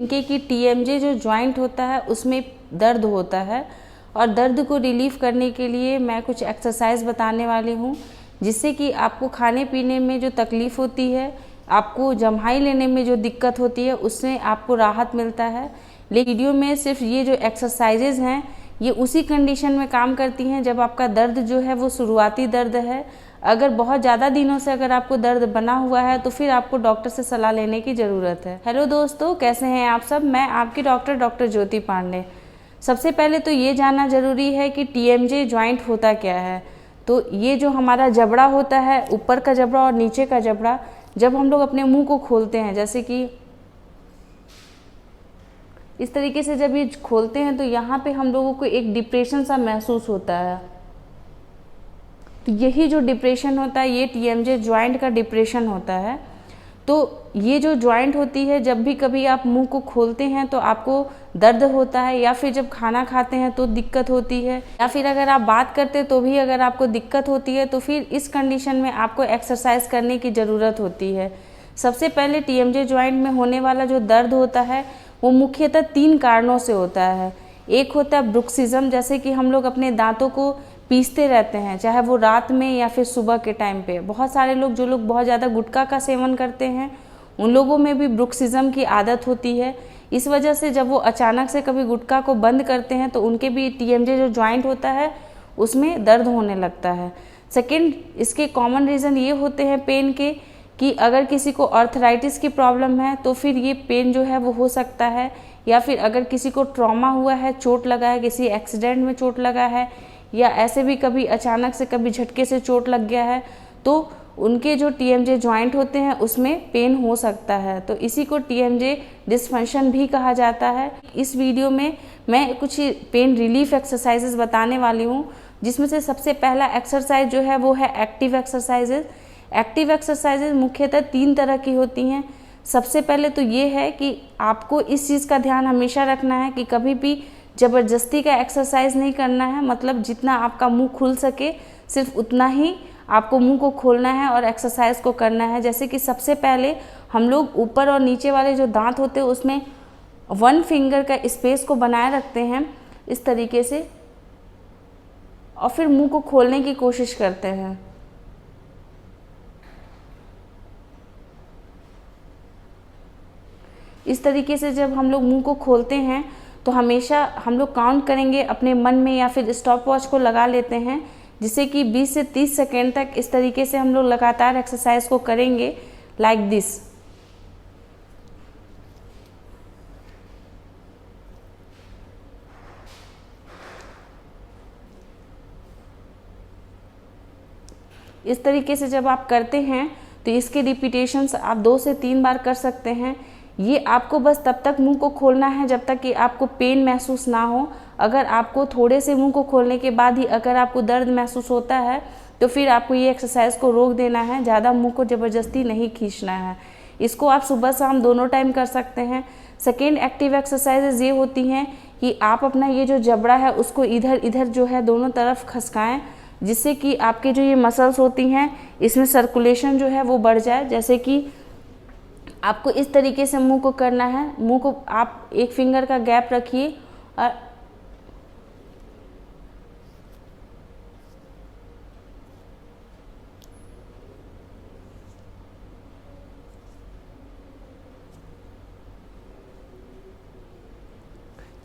इनके कि टीएमजे जो जॉइंट होता है उसमें दर्द होता है और दर्द को रिलीफ करने के लिए मैं कुछ एक्सरसाइज बताने वाली हूँ, जिससे कि आपको खाने पीने में जो तकलीफ़ होती है, आपको जम्हाई लेने में जो दिक्कत होती है, उससे आपको राहत मिलता है। लेकिन वीडियो में सिर्फ ये जो एक्सरसाइजेज हैं ये उसी कंडीशन में काम करती हैं जब आपका दर्द जो है वो शुरुआती दर्द है। अगर बहुत ज़्यादा दिनों से अगर आपको दर्द बना हुआ है तो फिर आपको डॉक्टर से सलाह लेने की ज़रूरत है। हेलो दोस्तों, कैसे हैं आप सब? मैं आपकी डॉक्टर ज्योति पांडे। सबसे पहले तो ये जानना ज़रूरी है कि टीएमजे जॉइंट होता क्या है। तो ये जो हमारा जबड़ा होता है, ऊपर का जबड़ा और नीचे का जबड़ा, जब हम लोग अपने मुंह को खोलते हैं, जैसे कि इस तरीके से जब ये खोलते हैं तो यहाँ पे हम लोगों को एक डिप्रेशन सा महसूस होता है। तो यही जो डिप्रेशन होता है ये टीएमजे जॉइंट का डिप्रेशन होता है। तो ये जो जॉइंट होती है, जब भी कभी आप मुंह को खोलते हैं तो आपको दर्द होता है, या फिर जब खाना खाते हैं तो दिक्कत होती है, या फिर अगर आप बात करते तो भी अगर आपको दिक्कत होती है, तो फिर इस कंडीशन में आपको एक्सरसाइज करने की ज़रूरत होती है। सबसे पहले टीएमजे जॉइंट में होने वाला जो दर्द होता है वो मुख्यतः 3 कारणों से होता है। एक होता है ब्रुक्सिज्म, जैसे कि हम लोग अपने दांतों को पीसते रहते हैं, चाहे वो रात में या फिर सुबह के टाइम पे। बहुत सारे लोग जो लोग बहुत ज़्यादा गुटखा का सेवन करते हैं उन लोगों में भी ब्रुक्सिज्म की आदत होती है। इस वजह से जब वो अचानक से कभी गुटखा को बंद करते हैं तो उनके भी टीएमजे जो जॉइंट होता है उसमें दर्द होने लगता है। सेकेंड, इसके कॉमन रीज़न ये होते हैं पेन के कि अगर किसी को आर्थराइटिस की प्रॉब्लम है तो फिर ये पेन जो है वो हो सकता है, या फिर अगर किसी को ट्रॉमा हुआ है, चोट लगा है, किसी एक्सीडेंट में चोट लगा है, या ऐसे भी कभी अचानक से कभी झटके से चोट लग गया है, तो उनके जो टीएमजे जॉइंट होते हैं उसमें पेन हो सकता है। तो इसी को टीएमजे डिस्फंक्शन भी कहा जाता है। इस वीडियो में मैं कुछ पेन रिलीफ एक्सरसाइजेज बताने वाली हूँ, जिसमें से सबसे पहला एक्सरसाइज जो है वो है एक्टिव एक्सरसाइजेज। एक्टिव एक्सरसाइजेज मुख्यतः 3 तरह की होती हैं। सबसे पहले तो ये है कि आपको इस चीज़ का ध्यान हमेशा रखना है कि कभी भी ज़बरदस्ती का एक्सरसाइज नहीं करना है। मतलब जितना आपका मुंह खुल सके सिर्फ उतना ही आपको मुंह को खोलना है और एक्सरसाइज को करना है। जैसे कि सबसे पहले हम लोग ऊपर और नीचे वाले जो दांत होते हैं उसमें 1 फिंगर का स्पेस को बनाए रखते हैं इस तरीके से, और फिर मुंह को खोलने की कोशिश करते हैं। इस तरीके से जब हम लोग मुंह को खोलते हैं तो हमेशा हम लोग काउंट करेंगे अपने मन में, या फिर स्टॉप वॉच को लगा लेते हैं, जिससे कि 20 से 30 सेकेंड तक इस तरीके से हम लोग लगातार एक्सरसाइज को करेंगे, लाइक दिस। इस तरीके से जब आप करते हैं तो इसके रिपीटेशंस आप 2 से 3 बार कर सकते हैं। ये आपको बस तब तक मुंह को खोलना है जब तक कि आपको पेन महसूस ना हो। अगर आपको थोड़े से मुंह को खोलने के बाद ही अगर आपको दर्द महसूस होता है तो फिर आपको ये एक्सरसाइज को रोक देना है, ज़्यादा मुंह को ज़बरदस्ती नहीं खींचना है। इसको आप सुबह शाम दोनों टाइम कर सकते हैं। सेकेंड एक्टिव एक्सरसाइजेज ये होती हैं कि आप अपना ये जो जबड़ा है उसको इधर इधर जो है दोनों तरफ खसकाएँ, जिससे कि आपके जो ये मसल्स होती हैं इसमें सर्कुलेशन जो है वो बढ़ जाए। जैसे कि आपको इस तरीके से मुंह को करना है, मुंह को आप 1 फिंगर का गैप रखिए और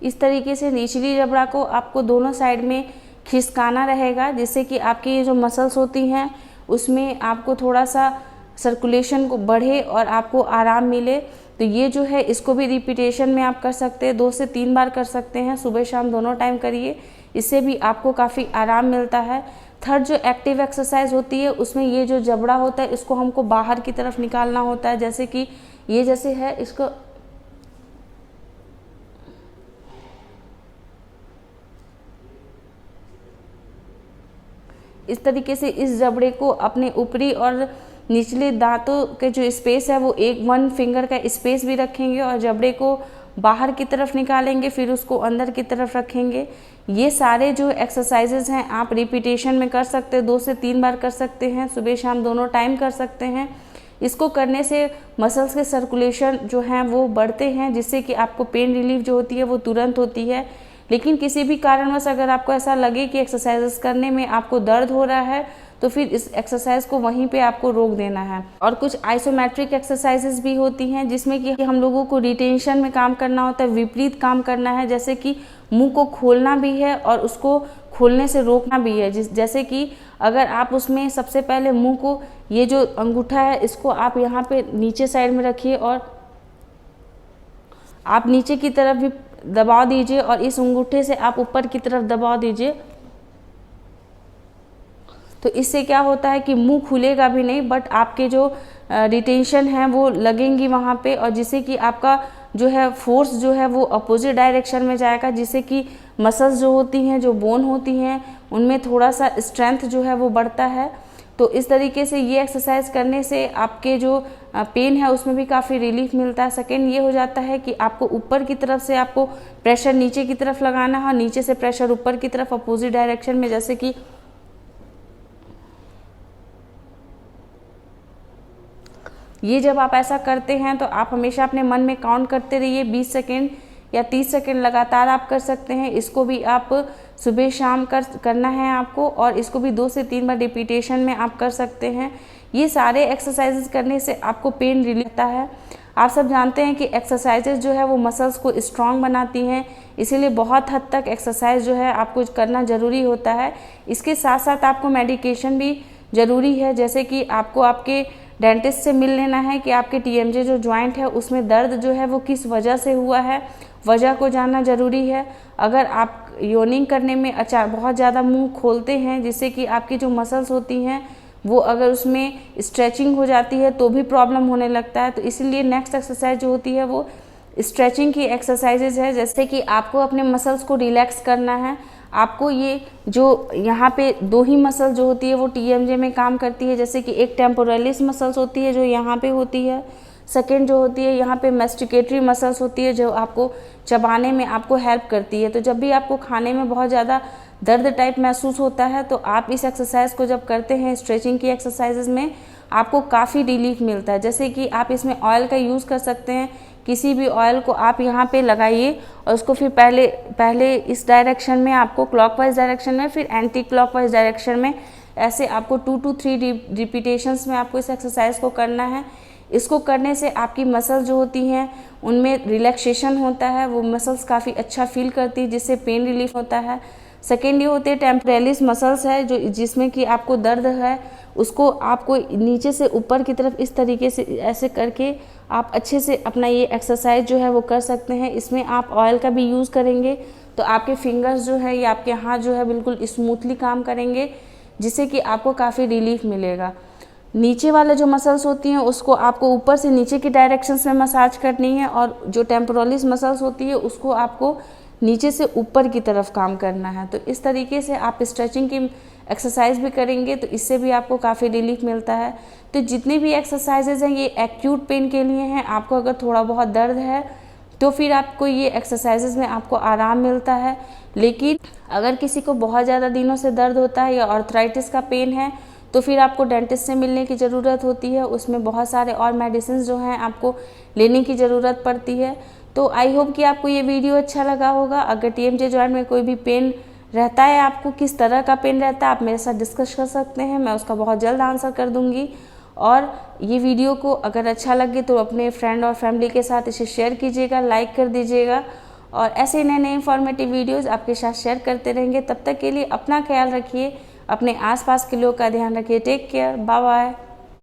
इस तरीके से निचली जबड़ा को आपको दोनों साइड में खिसकाना रहेगा, जिससे कि आपकी ये जो मसल्स होती हैं उसमें आपको थोड़ा सा सर्कुलेशन को बढ़े और आपको आराम मिले। तो ये जो है इसको भी रिपीटेशन में आप कर सकते हैं, 2 से 3 बार कर सकते हैं, सुबह शाम दोनों टाइम करिए, इससे भी आपको काफ़ी आराम मिलता है। थर्ड जो एक्टिव एक्सरसाइज होती है उसमें ये जो जबड़ा होता है इसको हमको बाहर की तरफ निकालना होता है। जैसे कि ये जैसे है, इसको इस तरीके से इस जबड़े को अपने ऊपरी और निचले दांतों के जो स्पेस है वो 1 फिंगर का स्पेस भी रखेंगे और जबड़े को बाहर की तरफ निकालेंगे, फिर उसको अंदर की तरफ रखेंगे। ये सारे जो एक्सरसाइजेज हैं आप रिपीटेशन में कर सकते हैं, 2 से 3 बार कर सकते हैं, सुबह शाम दोनों टाइम कर सकते हैं। इसको करने से मसल्स के सर्कुलेशन जो हैं वो बढ़ते हैं, जिससे कि आपको पेन रिलीफ जो होती है वो तुरंत होती है। लेकिन किसी भी कारणवश अगर आपको ऐसा लगे कि एक्सरसाइजेस करने में आपको दर्द हो रहा है तो फिर इस एक्सरसाइज को वहीं पे आपको रोक देना है। और कुछ आइसोमेट्रिक एक्सरसाइजेस भी होती हैं जिसमें कि हम लोगों को रिटेंशन में काम करना होता है, विपरीत काम करना है, जैसे कि मुंह को खोलना भी है और उसको खोलने से रोकना भी है। जैसे कि अगर आप उसमें सबसे पहले मुंह को, ये जो अंगूठा है इसको आप यहाँ पे नीचे साइड में रखिए और आप नीचे की तरफ भी दबाव दीजिए और इस अंगूठे से आप ऊपर की तरफ दबाव दीजिए। तो इससे क्या होता है कि मुंह खुलेगा भी नहीं, बट आपके जो रिटेंशन है वो लगेंगी वहाँ पे, और जिससे कि आपका जो है फोर्स जो है वो अपोजिट डायरेक्शन में जाएगा, जिससे कि मसल्स जो होती हैं, जो बोन होती हैं, उनमें थोड़ा सा स्ट्रेंथ जो है वो बढ़ता है। तो इस तरीके से ये एक्सरसाइज करने से आपके जो पेन है उसमें भी काफ़ी रिलीफ मिलता है। सेकेंड ये हो जाता है कि आपको ऊपर की तरफ से आपको प्रेशर नीचे की तरफ लगाना है, नीचे से प्रेशर ऊपर की तरफ अपोजिट डायरेक्शन में। जैसे कि ये जब आप ऐसा करते हैं तो आप हमेशा अपने मन में काउंट करते रहिए, 20 सेकेंड या 30 सेकेंड लगातार आप कर सकते हैं। इसको भी आप सुबह शाम करना है आपको, और इसको भी 2 से 3 बार रिपीटेशन में आप कर सकते हैं। ये सारे एक्सरसाइजेज करने से आपको पेन रिलीफ होता है। आप सब जानते हैं कि एक्सरसाइजेज जो है वो मसल्स को स्ट्रांग बनाती हैं, इसीलिए बहुत हद तक एक्सरसाइज जो है आपको करना ज़रूरी होता है। इसके साथ साथ आपको मेडिकेशन भी ज़रूरी है, जैसे कि आपको आपके डेंटिस्ट से मिल लेना है कि आपके टीएमजे जो जॉइंट है उसमें दर्द जो है वो किस वजह से हुआ है, वजह को जानना ज़रूरी है। अगर आप योनिंग करने में बहुत ज़्यादा मुंह खोलते हैं, जिससे कि आपकी जो मसल्स होती हैं वो अगर उसमें स्ट्रेचिंग हो जाती है तो भी प्रॉब्लम होने लगता है। तो इसीलिए नेक्स्ट एक्सरसाइज जो होती है वो स्ट्रेचिंग की एक्सरसाइजेज है, जैसे कि आपको अपने मसल्स को रिलैक्स करना है। आपको ये जो यहाँ पे 2 ही मसल जो होती है वो टीएमजे में काम करती है, जैसे कि एक टेम्पोरलिस मसल्स होती है जो यहाँ पे होती है, सेकेंड जो होती है यहाँ पे मैस्टिकेटरी मसल्स होती है जो आपको चबाने में आपको हेल्प करती है। तो जब भी आपको खाने में बहुत ज़्यादा दर्द टाइप महसूस होता है तो आप इस एक्सरसाइज को जब करते हैं स्ट्रेचिंग की एक्सरसाइजेज में, आपको काफ़ी रिलीफ मिलता है। जैसे कि आप इसमें ऑयल का यूज़ कर सकते हैं, किसी भी ऑयल को आप यहाँ पे लगाइए और उसको फिर पहले इस डायरेक्शन में आपको क्लॉकवाइज डायरेक्शन में, फिर एंटी क्लॉकवाइज डायरेक्शन में, ऐसे आपको 2 to 3 रिपीटेशंस में आपको इस एक्सरसाइज को करना है। इसको करने से आपकी मसल्स जो होती हैं उनमें रिलैक्सेशन होता है, वो मसल्स काफ़ी अच्छा फील करती है, जिससे पेन रिलीफ होता है। सेकेंड ये होते हैं टेम्पोरलिस मसल्स है जो जिसमें कि आपको दर्द है, उसको आपको नीचे से ऊपर की तरफ इस तरीके से ऐसे करके आप अच्छे से अपना ये एक्सरसाइज जो है वो कर सकते हैं। इसमें आप ऑयल का भी यूज़ करेंगे तो आपके फिंगर्स जो है या आपके हाथ जो है बिल्कुल स्मूथली काम करेंगे, जिससे कि आपको काफ़ी रिलीफ मिलेगा। नीचे वाले जो मसल्स होती हैं उसको आपको ऊपर से नीचे की डायरेक्शंस में मसाज करनी है, और जो टेम्पोरलिस मसल्स होती है उसको आपको नीचे से ऊपर की तरफ काम करना है। तो इस तरीके से आप स्ट्रेचिंग की एक्सरसाइज भी करेंगे तो इससे भी आपको काफ़ी रिलीफ मिलता है। तो जितनी भी एक्सरसाइजेज हैं ये एक्यूट पेन के लिए हैं। आपको अगर थोड़ा बहुत दर्द है तो फिर आपको ये एक्सरसाइजेज में आपको आराम मिलता है। लेकिन अगर किसी को बहुत ज़्यादा दिनों से दर्द होता है या आर्थराइटिस का पेन है तो फिर आपको डेंटिस्ट से मिलने की ज़रूरत होती है, उसमें बहुत सारे और मेडिसिन जो हैं आपको लेने की ज़रूरत पड़ती है। तो आई होप कि आपको ये वीडियो अच्छा लगा होगा। अगर टीएमजे जॉइंट में कोई भी पेन रहता है, आपको किस तरह का पेन रहता है, आप मेरे साथ डिस्कस कर सकते हैं, मैं उसका बहुत जल्द आंसर कर दूंगी। और ये वीडियो को अगर अच्छा लगे तो अपने फ्रेंड और फैमिली के साथ इसे शेयर कीजिएगा, लाइक कर दीजिएगा, और ऐसे नए नए इन्फॉर्मेटिव वीडियोज़ आपके साथ शेयर करते रहेंगे। तब तक के लिए अपना ख्याल रखिए, अपने आसपास के लोग का ध्यान रखिए। Take care, bye bye.